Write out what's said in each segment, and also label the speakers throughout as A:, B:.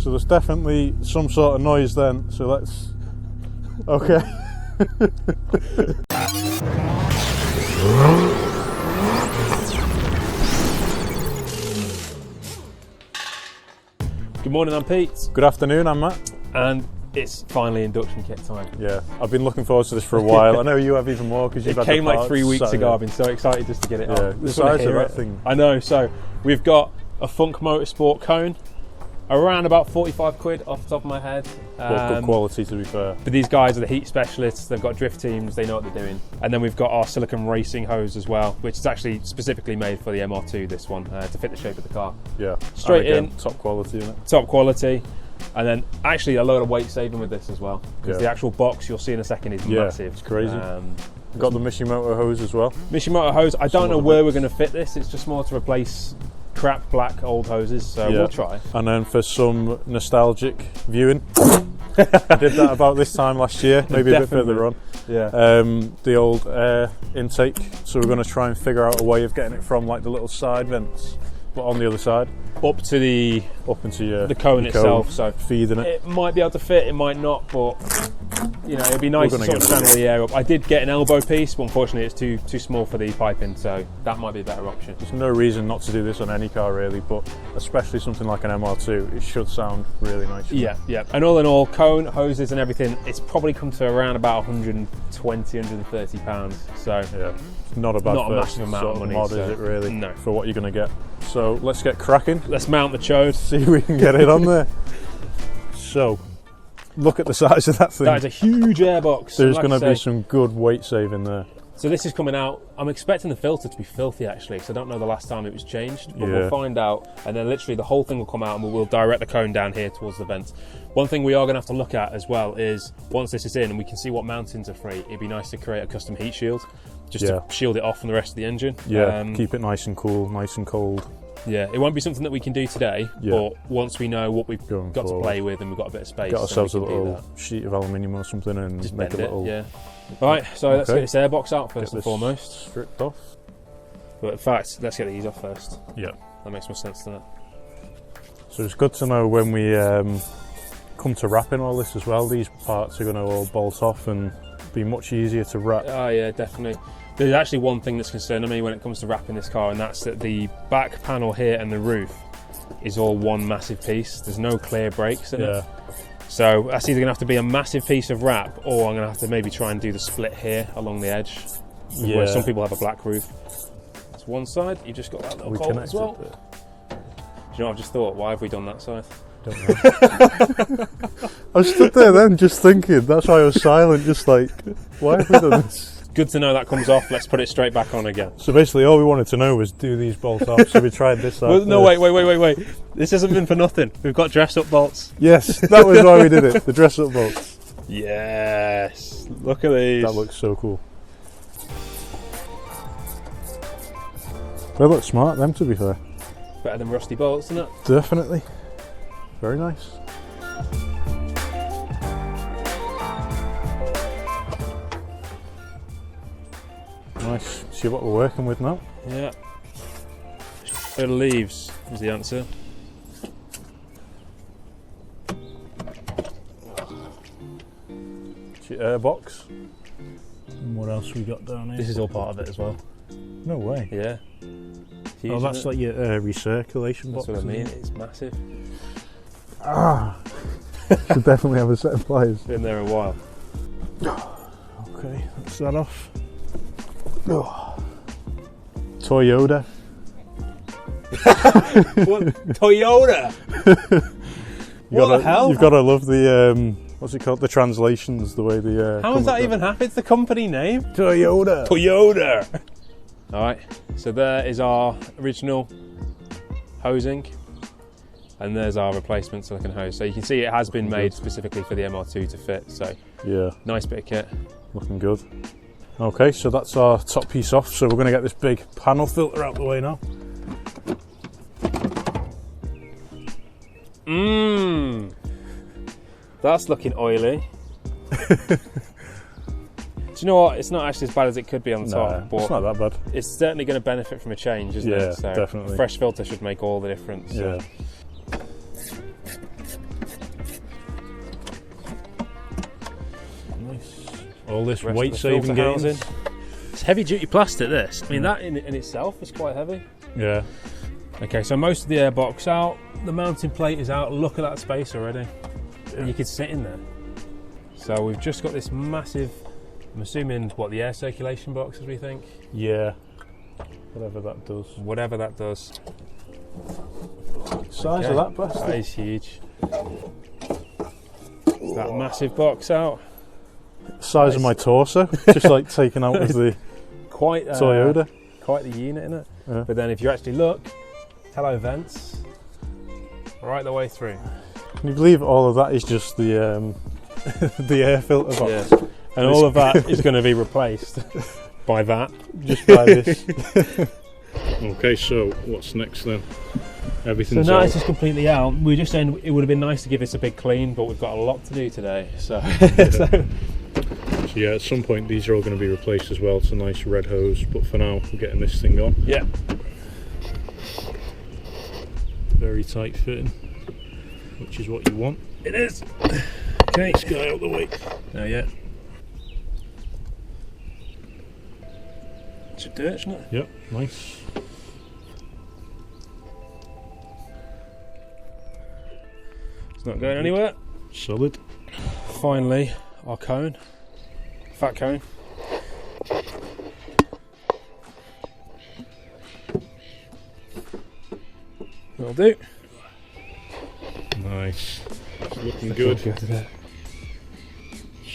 A: so there's definitely some sort of noise then, so let's... Okay.
B: Good morning, I'm Pete.
A: Good afternoon, I'm Matt.
B: And it's finally induction kit time.
A: Yeah, I've been looking forward to this for a while. I know you have even more because you've had the
B: It came like
A: parts,
B: 3 weeks ago.
A: yeah.
B: I've been so excited just to get it
A: Yeah,
B: on.
A: the size of that thing.
B: I know, so we've got a Funk Motorsport cone, around about 45 quid off the top of my head.
A: But good quality, to be fair.
B: But these guys are the heat specialists, they've got drift teams, they know what they're doing. And then we've got our silicone racing hose as well, which is actually specifically made for the MR2, this one, to fit the shape of the car.
A: Yeah.
B: Straight
A: and again,
B: in.
A: top quality, isn't it?
B: Top quality. And then actually a load of weight saving with this as well, because the actual box you'll see in a second is massive.
A: It's crazy. Got the Mishimoto hose as well.
B: Mishimoto hose, I don't know where we're going to fit this, it's just more to replace crap black old hoses, so we'll try.
A: And then for some nostalgic viewing, I did that about this time last year, maybe a bit further on.
B: Yeah.
A: The old air intake, so we're going to try and figure out a way of getting it from like the little side vents, but on the other side.
B: Up to the cone itself, so
A: feeding it.
B: It might be able to fit, it might not, but you know, it'd be nice to sort of channel the air up. I did get an elbow piece, but unfortunately it's too small for the piping, so that might be a better option.
A: There's no reason not to do this on any car really, but especially something like an MR2, it should sound really nice.
B: Yeah. And all in all, cone, hoses and everything, it's probably come to around about 120, 130 pounds. So
A: yeah, it's not a massive amount of money, mod, is it really?
B: No.
A: For what you're going to get. So let's get cracking.
B: Let's mount the chode.
A: See if we can get it on there. So, look at the size of that thing.
B: That is a huge airbox.
A: There's going to be some good weight saving there.
B: So this is coming out, I'm expecting the filter to be filthy actually, because I don't know the last time it was changed, but we'll find out, and then literally the whole thing will come out and we'll direct the cone down here towards the vent. One thing we are going to have to look at as well is, once this is in and we can see what mountings are free, it'd be nice to create a custom heat shield, just to shield it off from the rest of the engine.
A: Yeah, keep it nice and cool, nice and cold.
B: Yeah, it won't be something that we can do today, but once we know what we've got to play with and we've got a bit of space,
A: got ourselves a little sheet of aluminium or something and
B: just
A: make a little...
B: Right, so let's get this airbox out first and foremost.
A: Stripped off.
B: But in fact, let's get these off first.
A: Yeah.
B: That makes more sense than that.
A: So it's good to know when we come to wrapping all this as well, these parts are going to all bolt off and be much easier to wrap.
B: Oh yeah, definitely. There's actually one thing that's concerning me when it comes to wrapping this car, and that's that the back panel here and the roof is all one massive piece. There's no clear breaks in it. So that's either going to have to be a massive piece of wrap, or I'm going to have to maybe try and do the split here along the edge, where some people have a black roof. That's one side. You've just got that little hole as well. Do you know what I've just thought? Why have we done that side?
A: Don't know. I stood there then just thinking, that's why I was silent, just like, why have we done this?
B: Good to know that comes off. Let's put it straight back on again.
A: So basically all we wanted to know was do these bolts off, so we tried this side.
B: Well, no, wait. This hasn't been for nothing. We've got dress-up bolts.
A: Yes, that was why we did it, the dress-up bolts.
B: Yes, look at these.
A: That looks so cool. They look smart, them, to be fair.
B: Better than rusty bolts, isn't it?
A: Definitely. Very nice. Nice. See what we're working with now.
B: Yeah. It leaves is the answer.
A: It's your airbox. And what else we got down here?
B: This is all part of it as well.
A: No way.
B: Yeah.
A: Oh, that's like your recirculation box.
B: That's what I mean. It's massive.
A: Should definitely have a set of pliers.
B: Been there a while.
A: Okay, that's that off. Toyota.
B: What? Toyota? What the hell?
A: You've got to love the, what's it called? The translations, the way the...
B: How does that even happen? It's the company name.
A: Toyota.
B: Toyota. Alright, so there is our original hosing. And there's our replacement silicone hose. So you can see it has been made specifically for the MR2 to fit. So
A: yeah,
B: nice bit of kit.
A: Looking good. Okay, so that's our top piece off. So we're going to get this big panel filter out the way now.
B: That's looking oily. Do you know what? It's not actually as bad as it could be on the top. But
A: it's not that bad.
B: It's certainly going to benefit from a change, isn't it?
A: Yeah,
B: So
A: definitely.
B: A fresh filter should make all the difference.
A: Yeah. all this weight saving gains.
B: It's heavy duty plastic, this. I mean, that in itself is quite heavy.
A: Yeah.
B: Okay, so most of the airbox out, the mounting plate is out. Look at that space already. Yeah. You could sit in there. So we've just got this massive, I'm assuming, what, the air circulation box, as we think?
A: Yeah. Whatever that does.
B: Whatever that does.
A: Size of that plastic?
B: That is huge. Is that massive box out?
A: Size of my torso, just like taken out of the Toyota.
B: Quite the unit, isn't it?
A: Yeah.
B: But then if you actually look, hello vents, right the way through.
A: Can you believe all of that is just the the air filter box?
B: Yeah. And all of that is going to be replaced by that.
A: Just by this. Okay, so what's next then? Everything's
B: so now
A: out.
B: it's just completely out. We were just saying it would have been nice to give this a big clean, but we've got a lot to do today. So,
A: So yeah, at some point these are all going to be replaced as well. It's a nice red hose, but for now we're getting this thing on.
B: Yeah.
A: Very tight fitting, which is what you want.
B: It is. Okay.
A: This guy out of the way.
B: No, yeah. Should do it, shouldn't it?
A: Yep, nice.
B: It's not going anywhere.
A: Solid.
B: Finally, our cone. Fat cone. That'll do.
A: Nice. It's looking good.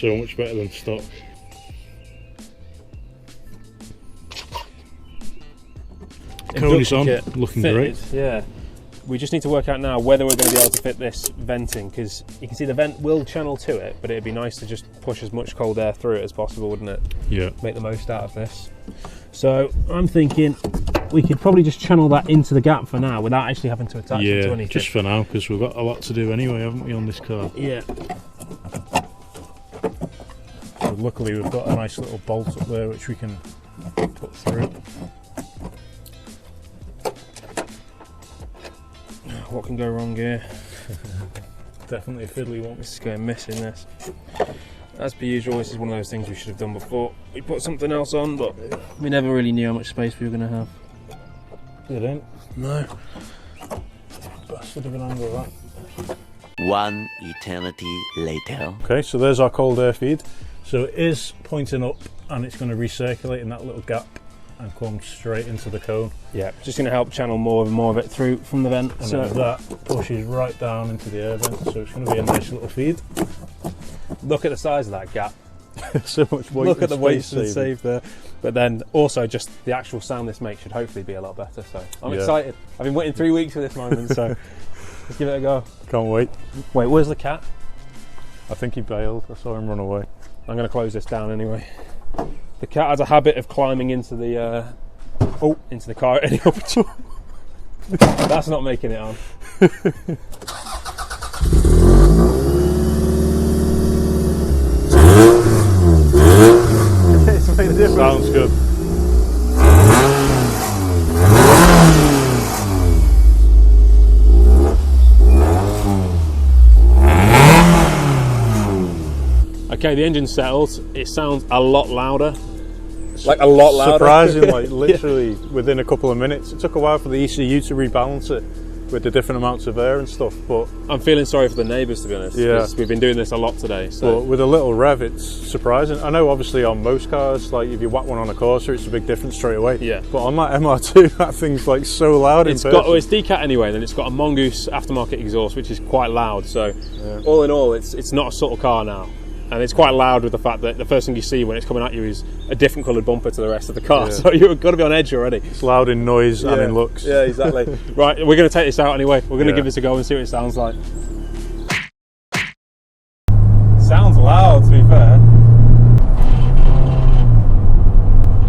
A: So much better than stock. Cone's on, looking
B: fitted,
A: great.
B: Yeah. We just need to work out now whether we're going to be able to fit this venting, because you can see the vent will channel to it, but it'd be nice to just push as much cold air through it as possible, wouldn't it?
A: Yeah.
B: Make the most out of this. So I'm thinking we could probably just channel that into the gap for now without actually having to attach it to anything.
A: Yeah, just for now, because we've got a lot to do anyway, haven't we, on this car?
B: Yeah. So luckily we've got a nice little bolt up there which we can put through. What can go wrong here?
A: Definitely a fiddly one.
B: This is going missing, this. As per usual, this is one of those things we should have done before. We put something else on, but we never really knew how much space we were going to have.
A: You don't?
B: No.
A: Bastard of an angle, that.
C: One eternity later.
A: Okay, so there's our cold air feed. So it is pointing up and it's going to recirculate in that little gap and come straight into the cone.
B: Yeah, just going to help channel more and more of it through from the vent.
A: And
B: so
A: then that pushes right down into the air vent, so it's going to be a nice little feed.
B: Look at the size of that gap.
A: So much weight.
B: Look at the weight
A: saving.
B: saved there. But then also just the actual sound this makes should hopefully be a lot better. So I'm excited. I've been waiting 3 weeks for this moment, so let's give it a go.
A: Can't wait.
B: Wait, where's the cat?
A: I think he bailed. I saw him run away.
B: I'm going to close this down anyway. The cat has a habit of climbing into the into the car at any opportunity. That's not making it on.
A: It's made a difference. Sounds good.
B: Okay, the engine settles. It sounds a lot louder. Like a lot louder.
A: Surprising, like literally within a couple of minutes. It took a while for the ECU to rebalance it with the different amounts of air and stuff, but
B: I'm feeling sorry for the neighbours, to be honest.
A: Yeah.
B: We've been doing this a lot today. So.
A: But with a little rev, it's surprising. I know obviously on most cars, like if you whack one on a Corsa, it's a big difference straight away.
B: Yeah.
A: But on that MR2, that thing's like so loud
B: It's
A: in person.
B: got, it's decat anyway, then it's got a Mongoose aftermarket exhaust, which is quite loud. So all in all, it's not a subtle car now. And it's quite loud with the fact that the first thing you see when it's coming at you is a different coloured bumper to the rest of the car.
A: Yeah.
B: So you've got to be on edge already.
A: It's loud in noise and in looks.
B: Yeah, exactly. Right, we're going to take this out anyway. We're going to give this a go and see what it sounds like. Sounds loud, to be fair.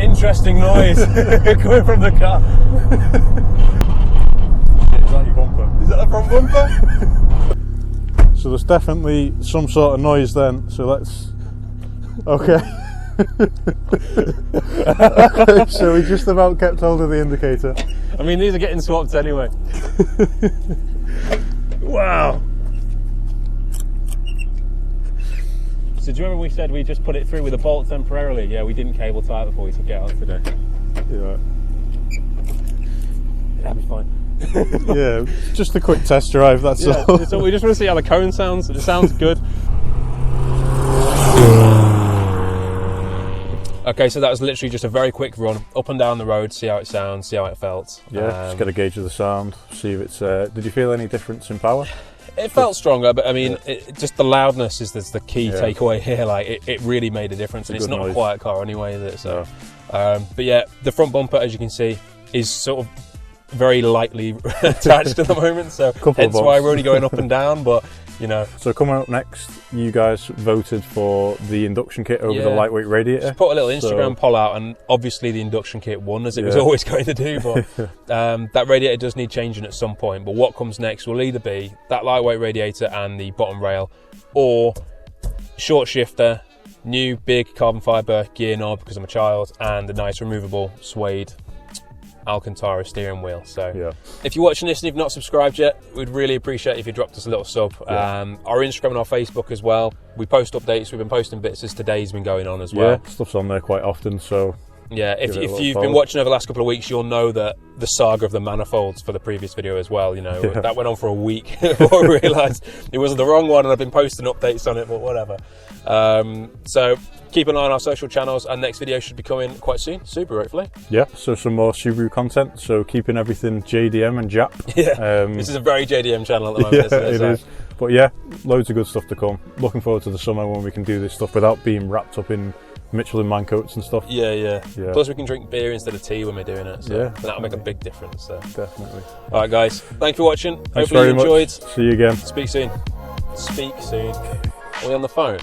B: Interesting noise coming from the car.
A: Is that your bumper?
B: Is that the front bumper?
A: So there's definitely some sort of noise then, so let's... Okay. Okay, so we just about kept hold of the indicator.
B: I mean, these are getting swapped anyway. Wow. So So do you remember we said we just put it through with a bolt temporarily? Yeah, we didn't cable tie it before we took it out today.
A: Yeah.
B: That'd be fine.
A: Yeah, just a quick test drive, that's all.
B: So we just want to see how the cone sounds. It sounds good. Okay, so that was literally just a very quick run up and down the road, see how it sounds, see how it felt.
A: Yeah, just get a gauge of the sound, see if it's... did you feel any difference in power?
B: It felt stronger, but I mean, just the loudness is the key takeaway here. Like, it really made a difference, and it's not a quiet car anyway, is it? So, but yeah, the front bumper, as you can see, is sort of very lightly attached at the moment, so hence why we're only going up and down, but you know. So
A: coming up next, you guys voted for the induction kit over the lightweight radiator.
B: Just put a little Instagram poll out, and obviously the induction kit won, as it was always going to do, but that radiator does need changing at some point. But what comes next will either be that lightweight radiator and the bottom rail, or short shifter, new big carbon fibre gear knob because I'm a child, and a nice removable suede Alcantara steering wheel. So if you're watching this and you've not subscribed yet, we'd really appreciate if you dropped us a little sub. Our Instagram and our Facebook as well, we post updates. We've been posting bits as today's been going on as well.
A: Stuff's on there quite often, so
B: yeah, if you've been watching over the last couple of weeks, you'll know that the saga of the manifolds for the previous video as well, you know, that went on for a week before I realised it was the wrong one, and I've been posting updates on it, but whatever. So keep an eye on our social channels, and next video should be coming quite soon, Subaru hopefully. Yeah, so some more Subaru content, so keeping everything JDM and Jap. Yeah, this is a very JDM channel at the moment, isn't it? It is. But yeah, loads of good stuff to come. Looking forward to the summer when we can do this stuff without being wrapped up in Michelin man coats and stuff. Yeah. Plus we can drink beer instead of tea when we're doing it, so that'll make a big difference. So. Definitely. Alright guys, thanks for watching.
A: Thanks
B: Hopefully you enjoyed.
A: Much. See you again.
B: Speak soon. Speak soon. Are we on the phone?